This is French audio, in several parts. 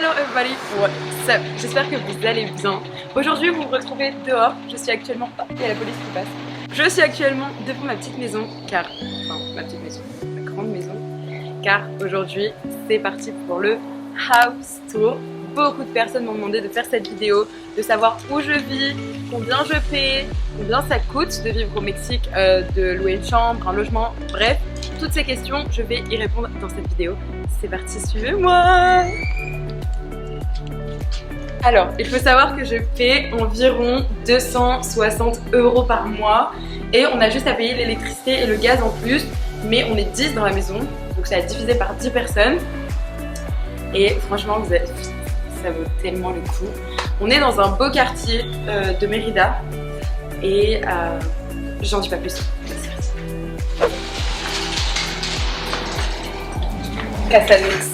Hello everybody, what's up? J'espère que vous allez bien. Aujourd'hui vous vous retrouvez dehors, je suis actuellement... Oh, il y a la police qui passe. Je suis actuellement devant ma petite maison, car... Enfin, ma petite maison, ma grande maison. Car aujourd'hui, c'est parti pour le house tour. Beaucoup de personnes m'ont demandé de faire cette vidéo, de savoir où je vis, combien je paie, combien ça coûte de vivre au Mexique, de louer une chambre, un logement, bref. Toutes ces questions, je vais y répondre dans cette vidéo. C'est parti, suivez-moi! Alors, il faut savoir que je paie environ 260 € par mois et on a juste à payer l'électricité et le gaz en plus, mais on est 10 dans la maison, donc ça a divisé par 10 personnes et franchement, ça vaut tellement le coup. On est dans un beau quartier de Mérida et j'en dis pas plus. Casa Lux.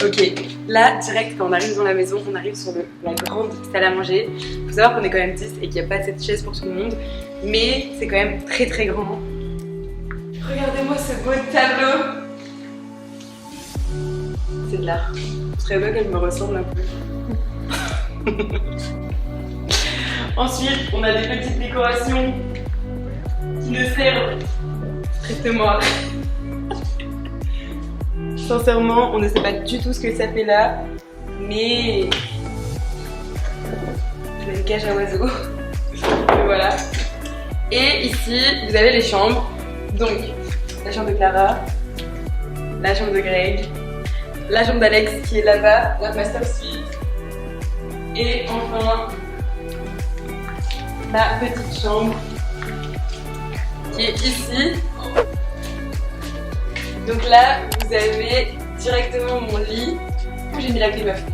Ok, là direct quand on arrive dans la maison, on arrive sur la grande salle à manger. Il faut savoir qu'on est quand même 10 et qu'il n'y a pas cette chaise pour tout le monde, mais c'est quand même très très grand. Regardez-moi ce beau tableau. C'est de l'art. Je serais bien qu'elle me ressemble un peu. Ensuite, on a des petites décorations qui ne servent strictement à rien. Sincèrement, on ne sait pas du tout ce que ça fait là, mais je vais une cage à oiseaux. Et voilà. Et ici, vous avez les chambres. Donc, la chambre de Clara, la chambre de Greg, la chambre d'Alex qui est là-bas, la master suite, et enfin ma petite chambre qui est ici. Donc là, vous avez directement mon lit où j'ai mis la clé bafou.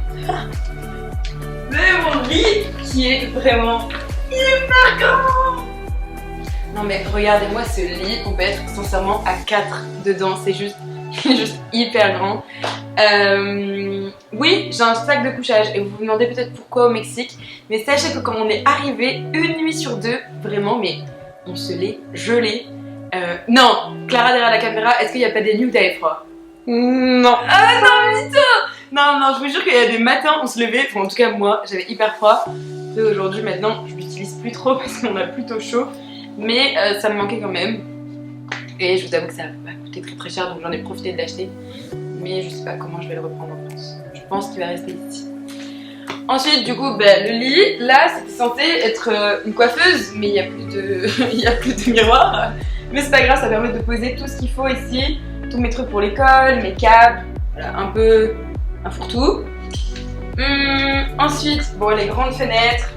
Vous avez mon lit qui est vraiment hyper grand. Non mais regardez-moi ce lit, on peut être sincèrement à 4 dedans, c'est juste hyper grand. Oui, j'ai un sac de couchage et vous vous demandez peut-être pourquoi au Mexique, mais sachez que quand on est arrivé une nuit sur deux, vraiment, mais on se l'est gelé. Non, Clara derrière la caméra, est-ce qu'il n'y a pas des nuits où t'avais froid? Non. Ah non, putain. Non, je vous jure qu'il y a des matins, on se levait, enfin en tout cas moi, j'avais hyper froid. Et aujourd'hui, maintenant, je l'utilise plus trop parce qu'on a plutôt chaud, mais ça me manquait quand même. Et je vous avoue que ça va coûter très très cher, donc j'en ai profité de l'acheter. Mais je sais pas comment je vais le reprendre en France. Je pense qu'il va rester ici. Ensuite, du coup, le lit, là, c'était censé être une coiffeuse, mais il n'y a plus de miroir. Mais c'est pas grave, ça permet de poser tout ce qu'il faut ici. Tous mes trucs pour l'école, mes câbles, voilà, un peu un fourre-tout. Ensuite, bon, les grandes fenêtres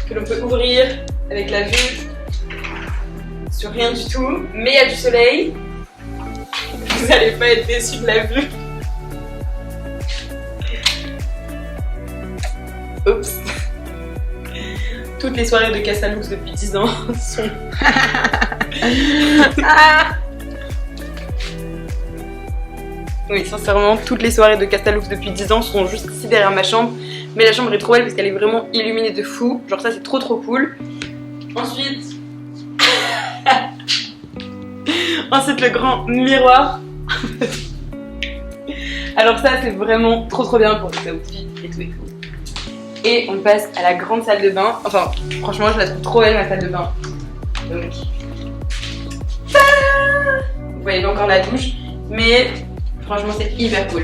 que l'on peut ouvrir avec la vue sur rien du tout, mais il y a du soleil. Vous n'allez pas être déçus de la vue. Oups. Toutes les soirées de Casa Lux depuis 10 ans sont... Oui, sincèrement, toutes les soirées de Casa Lux depuis 10 ans sont juste ici derrière ma chambre. Mais la chambre est trop belle parce qu'elle est vraiment illuminée de fou. Genre ça, c'est trop cool. Ensuite... Ensuite, le grand miroir. Alors ça, c'est vraiment trop bien pour les outfits et tout. Et on passe à la grande salle de bain. Enfin, franchement, je la trouve trop belle, ma salle de bain. Donc... Vous voyez pas encore la douche, mais franchement, c'est hyper cool.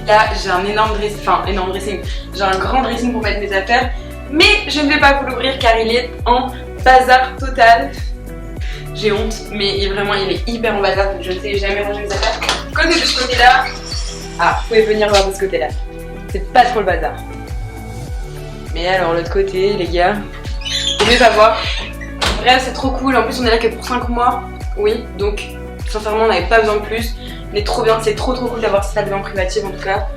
Là, j'ai un énorme dressing, j'ai un grand dressing pour mettre mes affaires, mais je ne vais pas vous l'ouvrir car il est en bazar total. J'ai honte, mais il est hyper en bazar, donc je ne sais jamais ranger mes affaires. Côté de ce côté-là, vous pouvez venir voir de ce côté-là. C'est pas trop le bazar. Mais alors, l'autre côté, les gars, vous pouvez pas voir. Bref, c'est trop cool. En plus, on est là que pour 5 mois. Oui, donc, sincèrement, on n'avait pas besoin de plus. Mais trop bien, c'est trop cool d'avoir cette salle de bain privative en tout cas.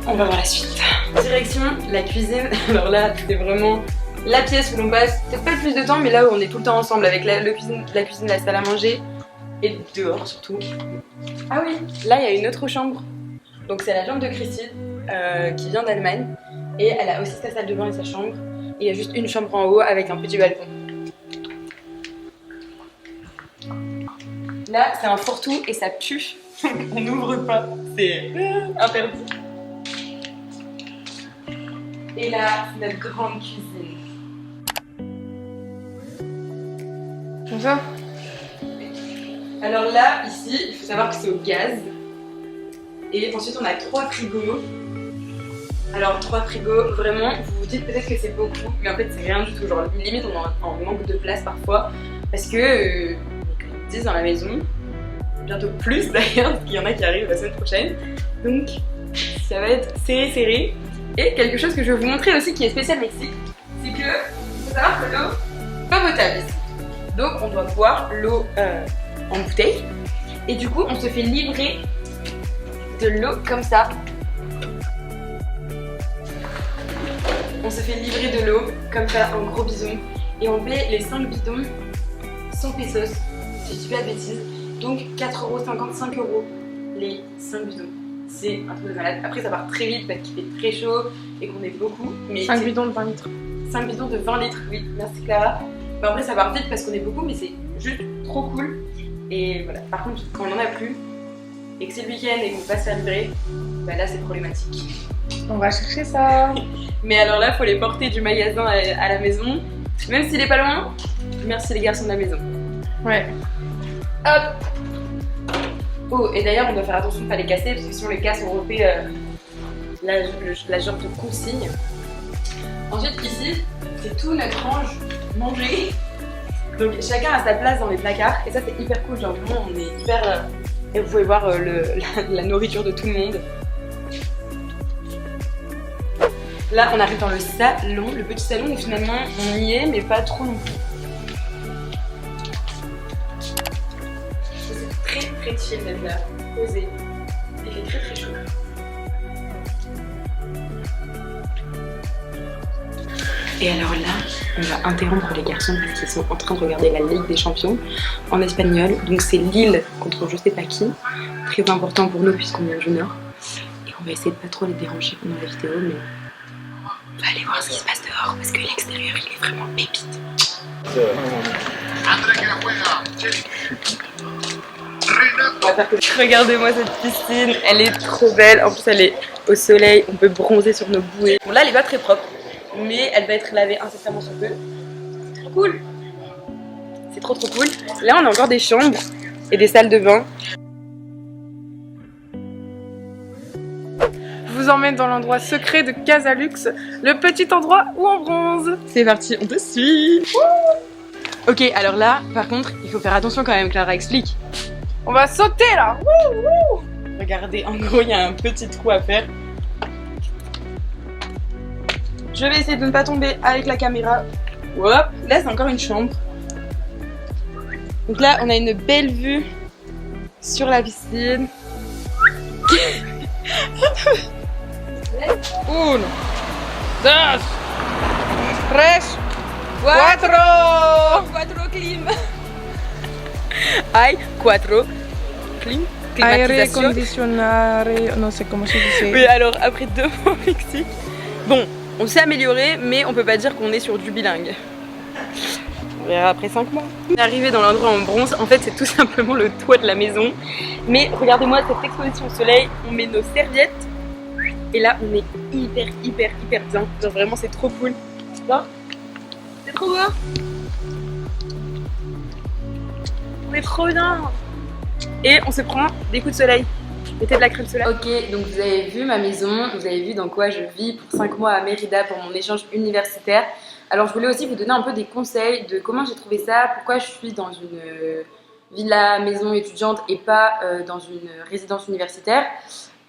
On va voir la suite. Direction la cuisine. Alors là, c'est vraiment la pièce où l'on passe peut-être pas le plus de temps, mais là où on est tout le temps ensemble avec la cuisine, la salle à manger et dehors surtout. Ah oui, là il y a une autre chambre. Donc c'est la chambre de Christine. qui vient d'Allemagne. Et elle a aussi sa salle de bain et sa chambre. Et il y a juste une chambre en haut avec un petit balcon. Là, c'est un fourre-tout et ça pue. On n'ouvre pas, c'est interdit. Et là, c'est notre grande cuisine. Comme ça? Alors là, ici, il faut savoir que c'est au gaz. Et ensuite, on a 3 frigos. Alors 3 frigos, vraiment, vous vous dites peut-être que c'est beaucoup, mais en fait c'est rien du tout. Genre limite on est en manque de place parfois parce que on est 10 dans la maison, bientôt plus d'ailleurs, parce qu'il y en a qui arrivent la semaine prochaine. Donc ça va être serré. Et quelque chose que je vais vous montrer aussi qui est spécial Mexique, c'est que il faut savoir que l'eau n'est pas potable ici. Donc on doit boire l'eau en bouteille. Et du coup on se fait livrer de l'eau comme ça. On se fait livrer de l'eau, comme ça, en gros bidon. Et on paie les 5 bidons 100 pesos, si je dis pas de bêtises. Donc 4,50 €, 5 € les 5 bidons. C'est un truc de malade. Après ça part très vite parce qu'il fait très chaud et qu'on est beaucoup. Mais 5 bidons de 20 litres. 5 bidons de 20 litres, oui, merci Clara. Bah, après ça part vite parce qu'on est beaucoup, mais c'est juste trop cool. Et voilà, par contre quand on en a plus et que c'est le week-end et qu'on peut pas se faire livrer, bah là c'est problématique. On va chercher ça. Mais alors là, faut les porter du magasin à la maison. Même s'il est pas loin, merci les garçons de la maison. Ouais. Hop. Oh, et d'ailleurs, on doit faire attention de ne pas les casser parce que si on les casse, on refait la genre de consigne. Ensuite, ici, c'est tout notre range manger. Donc chacun a sa place dans les placards et ça, c'est hyper cool. Genre, vraiment, on est hyper. Et vous pouvez voir la nourriture de tout le monde. Là, on arrive dans le salon, le petit salon où finalement on y est, mais pas trop non plus. C'est très chill d'être là, posé. Il fait très chaud. Et alors là, on va interrompre les garçons parce qu'ils sont en train de regarder la Ligue des Champions en espagnol. Donc c'est Lille contre je sais pas qui. Très important pour nous puisqu'on est en junior. Et on va essayer de pas trop les déranger pendant la vidéo, mais on va aller voir ce qui se passe dehors parce que l'extérieur il est vraiment pépite. On va faire que... Regardez-moi cette piscine, elle est trop belle. En plus elle est au soleil, on peut bronzer sur nos bouées. Bon là elle est pas très propre, mais elle va être lavée incessamment sous peu. C'est trop cool. C'est trop cool. Là on a encore des chambres et des salles de bain. Je vous emmène dans l'endroit secret de Casalux, le petit endroit où on bronze. C'est parti, on te suit. Ok, alors là, par contre, il faut faire attention quand même, Clara explique. On va sauter là. Regardez, en gros, il y a un petit trou à faire. Je vais essayer de ne pas tomber avec la caméra. Hop, là c'est encore une chambre. Donc là, on a une belle vue sur la piscine. Uno, dos, tres, cuatro. Quattro clim. Hay quattro clim. Aire Climatisation. conditionare, non c'est comment se dit. Oui, alors après 2 mots au Mexique. Bon, on s'est amélioré, mais on peut pas dire qu'on est sur du bilingue. On verra après 5 mois. On est arrivé dans l'endroit en bronze. En fait, c'est tout simplement le toit de la maison. Mais regardez-moi cette exposition au soleil. On met nos serviettes. Et là, on est hyper bien. Genre vraiment, c'est trop cool. C'est trop beau. On est trop bien. Et on se prend des coups de soleil. Mettez de la crème solaire. Ok, donc vous avez vu ma maison. Vous avez vu dans quoi je vis pour 5 mois à Mérida pour mon échange universitaire. Alors je voulais aussi vous donner un peu des conseils de comment j'ai trouvé ça, pourquoi je suis dans une villa maison étudiante et pas dans une résidence universitaire.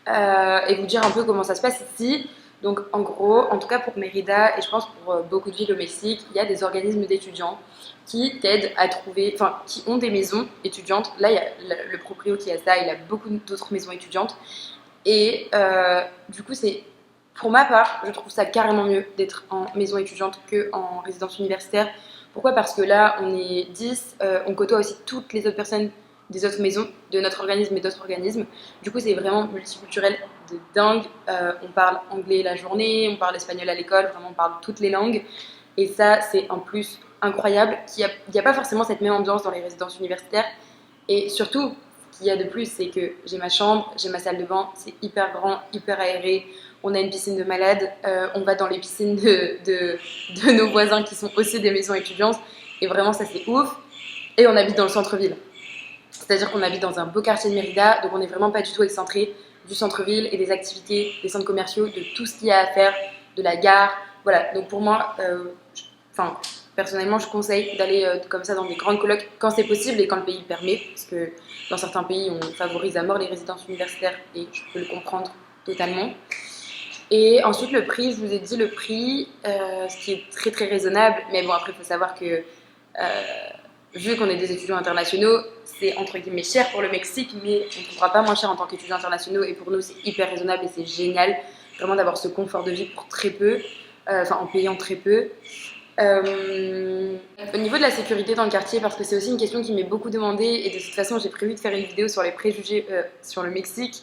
Et vous dire un peu comment ça se passe ici. Donc en gros, en tout cas pour Mérida et je pense pour beaucoup de villes au Mexique, il y a des organismes d'étudiants qui t'aident à trouver, enfin qui ont des maisons étudiantes. Là il y a le proprio qui a ça, il a beaucoup d'autres maisons étudiantes. Et du coup c'est, pour ma part, je trouve ça carrément mieux d'être en maison étudiante qu'en résidence universitaire. Pourquoi ? Parce que là on est 10, on côtoie aussi toutes les autres personnes des autres maisons, de notre organisme et d'autres organismes. Du coup, c'est vraiment multiculturel de dingue. On parle anglais la journée, on parle espagnol à l'école, vraiment on parle toutes les langues. Et ça, c'est un plus incroyable. Il n'y a pas forcément cette même ambiance dans les résidences universitaires. Et surtout, ce qu'il y a de plus, c'est que j'ai ma chambre, j'ai ma salle de bain, c'est hyper grand, hyper aéré. On a une piscine de malade, on va dans les piscines de nos voisins qui sont aussi des maisons étudiantes. Et vraiment, ça c'est ouf. Et on habite dans le centre-ville. C'est-à-dire qu'on habite dans un beau quartier de Mérida, donc on n'est vraiment pas du tout excentré du centre-ville et des activités, des centres commerciaux, de tout ce qu'il y a à faire, de la gare. Voilà, donc pour moi, personnellement, je conseille d'aller comme ça dans des grandes colocs quand c'est possible et quand le pays le permet, parce que dans certains pays, on favorise à mort les résidences universitaires et je peux le comprendre totalement. Et ensuite, le prix, je vous ai dit le prix, ce qui est très très raisonnable, mais bon, après, il faut savoir que vu qu'on est des étudiants internationaux, c'est entre guillemets cher pour le Mexique, mais on ne trouvera pas moins cher en tant qu'étudiants internationaux et pour nous, c'est hyper raisonnable et c'est génial vraiment d'avoir ce confort de vie pour très peu, en payant très peu. Au niveau de la sécurité dans le quartier, parce que c'est aussi une question qui m'est beaucoup demandée et de toute façon j'ai prévu de faire une vidéo sur les préjugés sur le Mexique.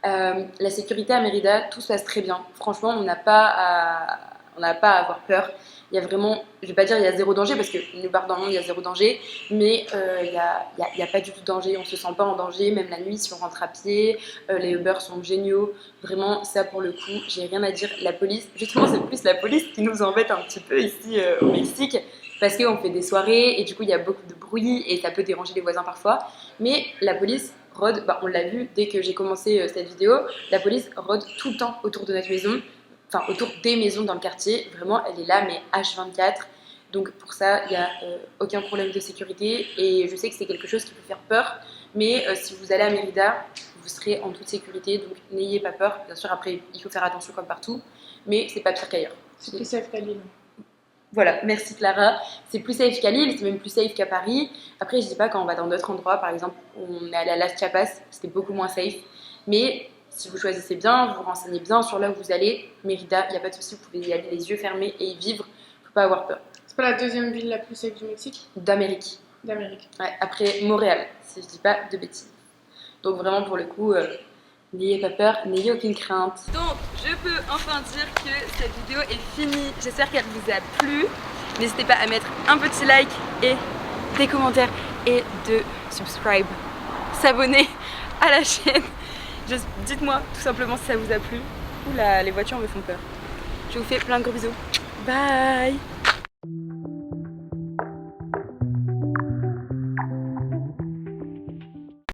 La sécurité à Mérida, tout se passe très bien. Franchement, on n'a pas à avoir peur. Il y a vraiment, je vais pas dire il y a zéro danger parce que nulle part dans le monde il y a zéro danger, mais il y a pas du tout de danger. On se sent pas en danger, même la nuit si on rentre à pied. Les Uber sont géniaux. Vraiment, ça pour le coup, j'ai rien à dire. La police, justement, c'est plus la police qui nous embête un petit peu ici au Mexique parce qu'on fait des soirées et du coup il y a beaucoup de bruit et ça peut déranger les voisins parfois. Mais la police rôde, on l'a vu dès que j'ai commencé cette vidéo, la police rôde tout le temps autour de notre maison. Enfin, autour des maisons dans le quartier, vraiment elle est là mais H24, donc pour ça il n'y a aucun problème de sécurité et je sais que c'est quelque chose qui peut faire peur, mais si vous allez à Mérida, vous serez en toute sécurité, donc n'ayez pas peur. Bien sûr après il faut faire attention comme partout, mais c'est pas pire qu'ailleurs. C'est plus safe qu'à Lille. Voilà, merci Clara. C'est plus safe qu'à Lille, c'est même plus safe qu'à Paris. Après je dis pas quand on va dans d'autres endroits, par exemple on est allé à Las Chiapas, c'était beaucoup moins safe, mais si vous choisissez bien, vous vous renseignez bien sur là où vous allez, Mérida, il n'y a pas de souci, vous pouvez y aller les yeux fermés et y vivre, il ne faut pas avoir peur. C'est pas la deuxième ville la plus safe du Mexique? D'Amérique. D'Amérique. Ouais, après Montréal, si je dis pas de bêtises. Donc vraiment pour le coup, n'ayez pas peur, n'ayez aucune crainte. Donc je peux enfin dire que cette vidéo est finie, j'espère qu'elle vous a plu. N'hésitez pas à mettre un petit like et des commentaires et de subscribe, s'abonner à la chaîne. Dites-moi tout simplement si ça vous a plu. Oula, les voitures me font peur. Je vous fais plein de gros bisous. Bye!